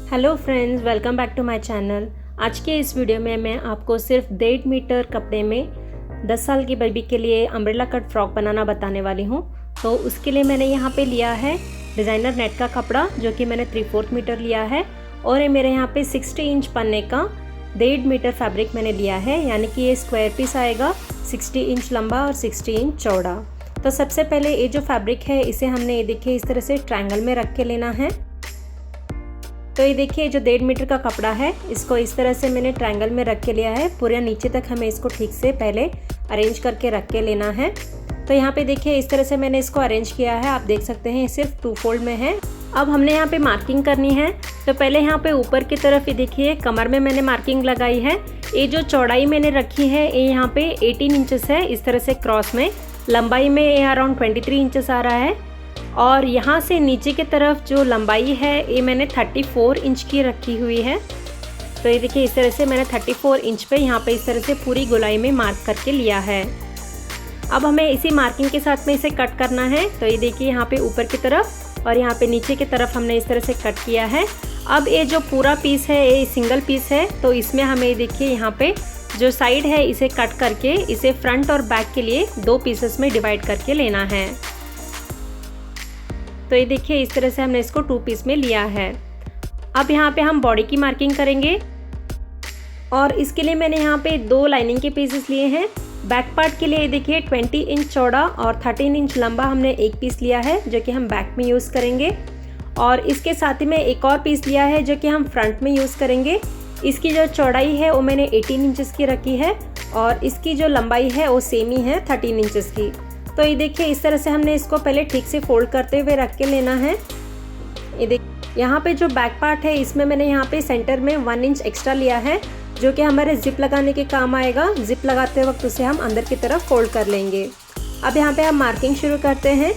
Hello friends, welcome back to my channel. आज के इस वीडियो में मैं आपको सिर्फ 1.5 मीटर कपड़े में 10 साल की बेबी के लिए अम्ब्रेला कट फ्रॉक बनाना बताने वाली हूँ। तो उसके लिए मैंने यहाँ पे लिया है डिज़ाइनर नेट का कपड़ा, जो कि मैंने 3/4 मीटर लिया है। और ये मेरे यहाँ पे 60 इंच पन्ने का 1.5 मीटर फैब्रिक मैंने लिया है, यानी कि ये स्क्वायर पीस आएगा 60 इंच लंबा और 60 इंच चौड़ा। तो सबसे पहले ये जो फैब्रिक है इसे हमने ये देखिए इस तरह से ट्रायंगल में रख के लेना है। तो ये देखिए जो 1.5 मीटर का कपड़ा है इसको इस तरह से मैंने ट्रायंगल में रख के लिया है। पूरे नीचे तक हमें इसको ठीक से पहले अरेंज करके रख के लेना है। तो यहाँ पे देखिए इस तरह से मैंने इसको अरेंज किया है। आप देख सकते हैं सिर्फ 2 फोल्ड में है। अब हमने यहाँ पे मार्किंग करनी है। तो पहले यहाँ पे ऊपर की तरफ ये देखिए कमर में मैंने मार्किंग लगाई है। ये जो चौड़ाई मैंने रखी है ये यहाँ पे 18 इंचेस है, इस तरह से क्रॉस में। लंबाई में ये अराउंड 23 इंचेस आ रहा है। और यहाँ से नीचे की तरफ जो लंबाई है ये मैंने 34 इंच की रखी हुई है। तो ये देखिए इस तरह से मैंने 34 इंच पे यहाँ पे इस तरह से पूरी गोलाई में मार्क करके लिया है। अब हमें इसी मार्किंग के साथ में इसे कट करना है। तो ये देखिए यहाँ पे ऊपर की तरफ और यहाँ पे नीचे की तरफ हमने इस तरह से कट किया है। अब ये जो पूरा पीस है ये सिंगल पीस है, तो इसमें हमें देखिए यहाँ पे जो साइड है इसे कट करके इसे फ्रंट और बैक के लिए 2 पीसेस में डिवाइड करके लेना है। तो ये देखिए इस तरह से हमने इसको 2 पीस में लिया है। अब यहाँ पे हम बॉडी की मार्किंग करेंगे और इसके लिए मैंने यहाँ पे 2 लाइनिंग के पीसेस लिए हैं। बैक पार्ट के लिए देखिए 20 इंच चौड़ा और 13 इंच लंबा हमने एक पीस लिया है, जो कि हम बैक में यूज़ करेंगे। और इसके साथ ही में एक और पीस लिया है जो कि हम फ्रंट में यूज़ करेंगे। इसकी जो चौड़ाई है वो मैंने 18 इंचेस की रखी है और इसकी जो लंबाई है वो सेम ही है 13 इंचेस की। तो ये देखिए इस तरह से हमने इसको पहले ठीक से फोल्ड करते हुए रख के लेना है। ये देखिए यहाँ पे जो बैक पार्ट है इसमें मैंने यहाँ पे सेंटर में 1 इंच एक्स्ट्रा लिया है, जो कि हमारे जिप लगाने के काम आएगा। जिप लगाते वक्त उसे हम अंदर की तरफ फोल्ड कर लेंगे। अब यहाँ पे हम मार्किंग शुरू करते हैं।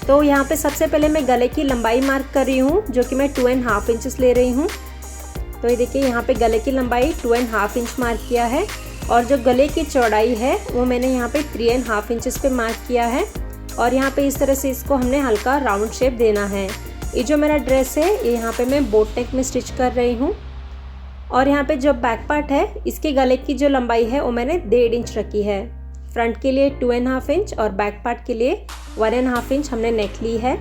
तो यहाँ पे सबसे पहले मैं गले की लंबाई मार्क कर रही हूँ, जो कि मैं 2.5 इंचेस ले रही हूँ। तो ये देखिए यहाँ पे गले की लंबाई 2.5 इंच मार्क किया है और जो गले की चौड़ाई है वो मैंने यहाँ पे 3.5 इंचेस पे मार्क किया है। और यहाँ पे इस तरह से इसको हमने हल्का राउंड शेप देना है। ये जो मेरा ड्रेस है ये यहाँ पे मैं बोट नेक में स्टिच कर रही हूँ। और यहाँ पे जो बैक पार्ट है इसके गले की जो लंबाई है वो मैंने 1.5 इंच रखी है। फ्रंट के लिए 2.5 इंच और बैक पार्ट के लिए 1.5 इंच हमने नेक ली है।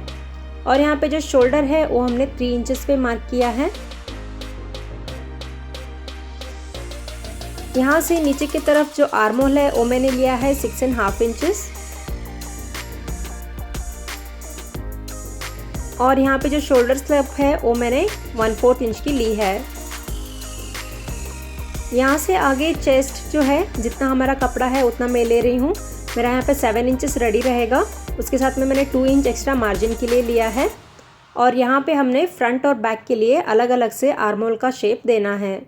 और यहाँ पे जो शोल्डर है वो हमने 3 इंचेस पे मार्क किया है। यहाँ से नीचे की तरफ जो आर्म होल है वो मैंने लिया है 6.5 इंचेस। और यहाँ पे जो शोल्डर स्लैप है वो मैंने 1/4 इंच की ली है। यहाँ से आगे चेस्ट जो है जितना हमारा कपड़ा है उतना मैं ले रही हूँ। मेरा यहाँ पे 7 इंचेस रेडी रहेगा। उसके साथ में मैंने 2 इंच एक्स्ट्रा मार्जिन के लिए लिया है। और यहाँ पे हमने फ्रंट और बैक के लिए अलग अलग से आर्म होल का शेप देना है।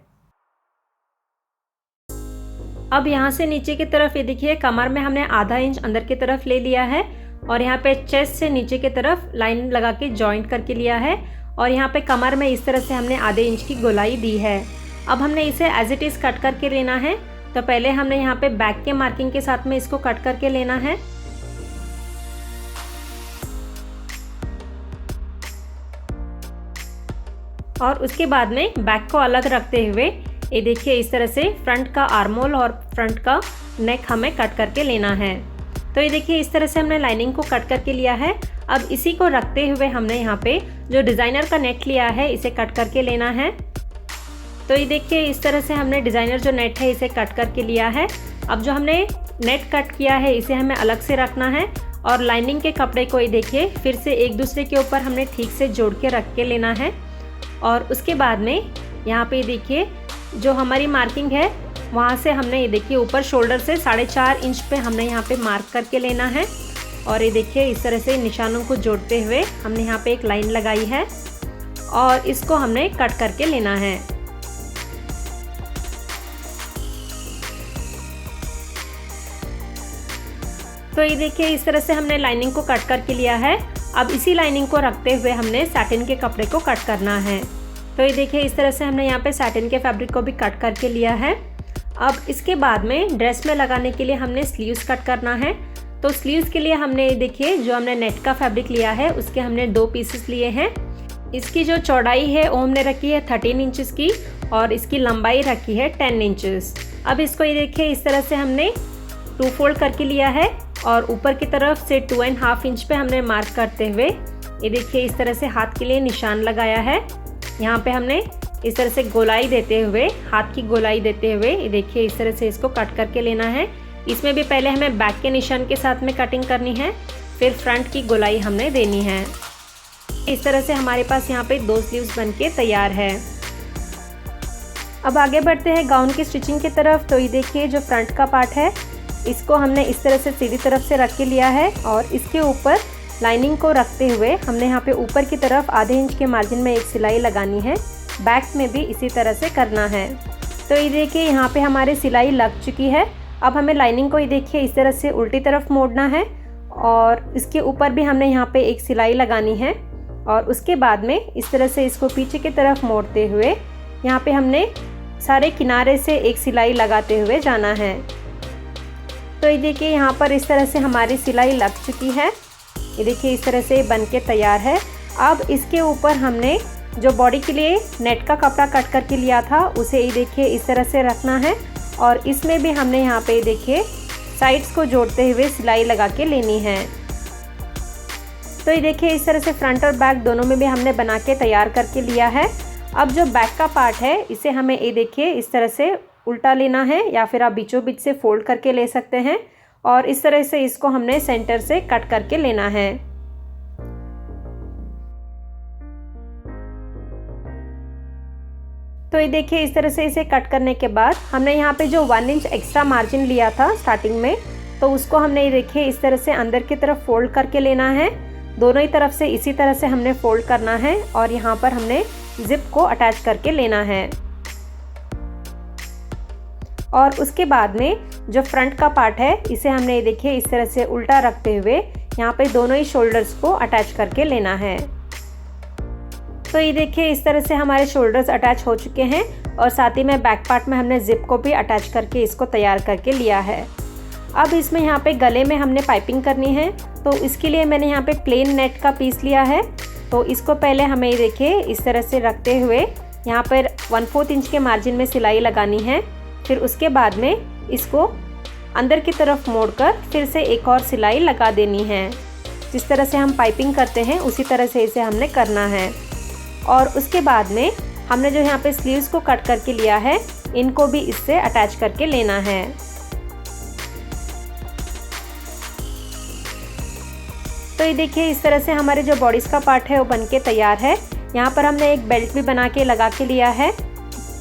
अब यहाँ से नीचे की तरफ ये देखिए कमर में हमने ½ इंच अंदर की तरफ ले लिया है और यहाँ पे चेस्ट से नीचे की तरफ लाइन लगा के जॉइंट करके लिया है। और यहाँ पे कमर में इस तरह से हमने ½ इंच की गोलाई दी है। अब हमने इसे एज इट इज़ कट करके लेना है। तो पहले हमने यहाँ पे बैक के मार्किंग के साथ में इसको कट करके लेना है। और उसके बाद में बैक को अलग रखते हुए ये देखिए इस तरह से फ्रंट का आर्म होल और फ्रंट का नेक हमें कट करके लेना है। तो ये देखिए इस तरह से हमने लाइनिंग को कट करके लिया है। अब इसी को रखते हुए हमने यहाँ पे जो डिज़ाइनर का नेट लिया है इसे कट करके लेना है। तो ये देखिए इस तरह से हमने डिज़ाइनर जो नेट है इसे कट करके लिया है। अब जो हमने नेट कट किया है इसे हमें अलग से रखना है और लाइनिंग के कपड़े को ये देखिए फिर से एक दूसरे के ऊपर हमने ठीक से जोड़ के रख के लेना है। और उसके बाद में यहाँ पे देखिए जो हमारी मार्किंग है वहाँ से हमने ये देखिए ऊपर शोल्डर से 4.5 इंच पे हमने यहाँ पे मार्क करके लेना है। और ये देखिए इस तरह से निशानों को जोड़ते हुए हमने यहाँ पे एक लाइन लगाई है और इसको हमने कट करके लेना है। तो ये देखिए इस तरह से हमने लाइनिंग को कट करके लिया है। अब इसी लाइनिंग को रखते हुए हमने सैटिन के कपड़े को कट करना है। तो ये देखिए इस तरह से हमने यहाँ पे सैटिन के फैब्रिक को भी कट करके लिया है। अब इसके बाद में ड्रेस में लगाने के लिए हमने स्लीव्स कट करना है। तो स्लीव्स के लिए हमने देखिए जो हमने नेट का फैब्रिक लिया है उसके हमने 2 पीसेस लिए हैं। इसकी जो चौड़ाई है वो हमने रखी है 13 इंचेस की और इसकी लंबाई रखी है 10 इंचेस। अब इसको ये देखिए इस तरह से हमने 2 फोल्ड करके लिया है और ऊपर की तरफ से 2.5 इंच पे हमने मार्क करते हुए ये देखिए इस तरह से हाथ के लिए निशान लगाया है। यहाँ पे हमने इस तरह से गोलाई देते हुए, हाथ की गोलाई देते हुए ये देखिए इस तरह से इसको कट करके लेना है। इसमें भी पहले हमें बैक के निशान के साथ में कटिंग करनी है, फिर फ्रंट की गोलाई हमने देनी है। इस तरह से हमारे पास यहाँ पे 2 स्लीव्स बनके तैयार है। अब आगे बढ़ते हैं गाउन की स्टिचिंग की तरफ। तो ये देखिए जो फ्रंट का पार्ट है इसको हमने इस तरह से सीधी तरफ से रख के लिया है और इसके ऊपर लाइनिंग को रखते हुए हमने यहाँ पे ऊपर की तरफ आधे इंच के मार्जिन में एक सिलाई लगानी है। बैक में भी इसी तरह से करना है। तो ये देखिए यहाँ पे हमारी सिलाई लग चुकी है। अब हमें लाइनिंग को ये देखिए इस तरह से उल्टी तरफ मोड़ना है और इसके ऊपर भी हमने यहाँ पे एक सिलाई लगानी है और उसके बाद में इस तरह से इसको पीछे की तरफ मोड़ते हुए यहाँ पे हमने सारे किनारे से एक सिलाई लगाते हुए जाना है। तो ये देखिए यहाँ पर इस तरह से हमारी सिलाई लग चुकी है। ये देखिए इस तरह से बन के तैयार है। अब इसके ऊपर हमने जो बॉडी के लिए नेट का कपड़ा कट करके लिया था उसे ये देखिए इस तरह से रखना है और इसमें भी हमने यहाँ पे देखिए साइड्स को जोड़ते हुए सिलाई लगा के लेनी है। तो ये देखिए इस तरह से फ्रंट और बैक दोनों में भी हमने बना के तैयार करके लिया है। अब जो बैक का पार्ट है इसे हमें ये देखिए इस तरह से उल्टा लेना है या फिर आप बीचों बीच से फोल्ड करके ले सकते हैं और इस तरह से इसको हमने सेंटर से कट करके लेना है। तो ये देखिए इस तरह से इसे कट करने के बाद हमने यहाँ पे जो 1 इंच एक्स्ट्रा मार्जिन लिया था स्टार्टिंग में, तो उसको हमने ये देखिए इस तरह से अंदर की तरफ फोल्ड करके लेना है। दोनों ही तरफ से इसी तरह से हमने फोल्ड करना है और यहाँ पर हमने जिप को अटैच करके लेना है। और उसके बाद में जो फ्रंट का पार्ट है इसे हमने ये देखिए इस तरह से उल्टा रखते हुए यहाँ पे दोनों ही शोल्डर्स को अटैच करके लेना है। तो ये देखिए इस तरह से हमारे शोल्डर्स अटैच हो चुके हैं और साथ ही में बैक पार्ट में हमने जिप को भी अटैच करके इसको तैयार करके लिया है। अब इसमें यहाँ पे गले में हमने पाइपिंग करनी है, तो इसके लिए मैंने यहाँ पे प्लेन नेट का पीस लिया है। तो इसको पहले हमें ये देखिए इस तरह से रखते हुए यहाँ पर 1/4 इंच के मार्जिन में सिलाई लगानी है। फिर उसके बाद में इसको अंदर की तरफ मोड़कर फिर से एक और सिलाई लगा देनी है। जिस तरह से हम पाइपिंग करते हैं उसी तरह से इसे हमने करना है। और उसके बाद में हमने जो यहाँ पे स्लीव्स को कट करके लिया है इनको भी इससे अटैच करके लेना है। तो ये देखिए इस तरह से हमारे जो बॉडीज़ का पार्ट है वो बनके तैयार है। यहाँ पर हमने एक बेल्ट भी बना के लगा के लिया है।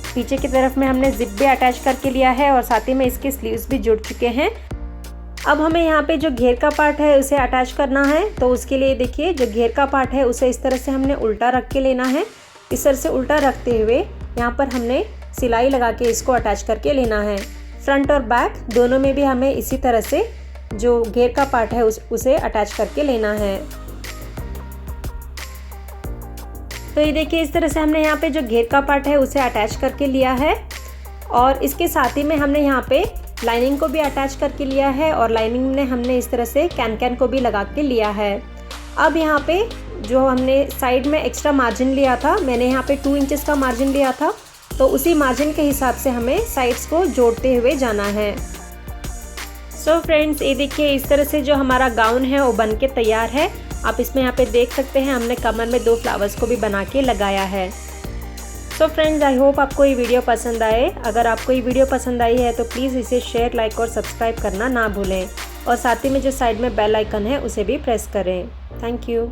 पीछे की तरफ में हमने जिप भी अटैच करके लिया है और साथ ही में इसके स्लीव्स भी जुड़ चुके हैं। अब हमें यहाँ पे जो घेर का पार्ट है उसे अटैच करना है। तो उसके लिए देखिए जो घेर का पार्ट है उसे इस तरह से हमने उल्टा रख के लेना है। इस तरह से उल्टा रखते हुए यहाँ पर हमने सिलाई लगा के इसको अटैच करके लेना है। फ्रंट और बैक दोनों में भी हमें इसी तरह से जो घेर का पार्ट है उसे अटैच करके लेना है। तो ये देखिए इस तरह से हमने यहाँ पे जो घेर का पार्ट है उसे अटैच करके लिया है और इसके साथ ही में हमने यहाँ पे लाइनिंग को भी अटैच करके लिया है और लाइनिंग में हमने इस तरह से कैन को भी लगा के लिया है। अब यहाँ पे जो हमने साइड में एक्स्ट्रा मार्जिन लिया था, मैंने यहाँ पे 2 इंचेस का मार्जिन लिया था, तो उसी मार्जिन के हिसाब से हमें साइड्स को जोड़ते हुए जाना है। सो फ्रेंड्स ये देखिए इस तरह से जो हमारा गाउन है वो बन के तैयार है। आप इसमें यहाँ पे देख सकते हैं हमने कमर में 2 फ्लावर्स को भी बना के लगाया है। सो फ्रेंड्स आई होप आपको ये वीडियो पसंद आए। अगर आपको ये वीडियो पसंद आई है तो प्लीज़ इसे शेयर, लाइक और सब्सक्राइब करना ना भूलें और साथ ही में जो साइड में बेल आइकन है उसे भी प्रेस करें। Thank you.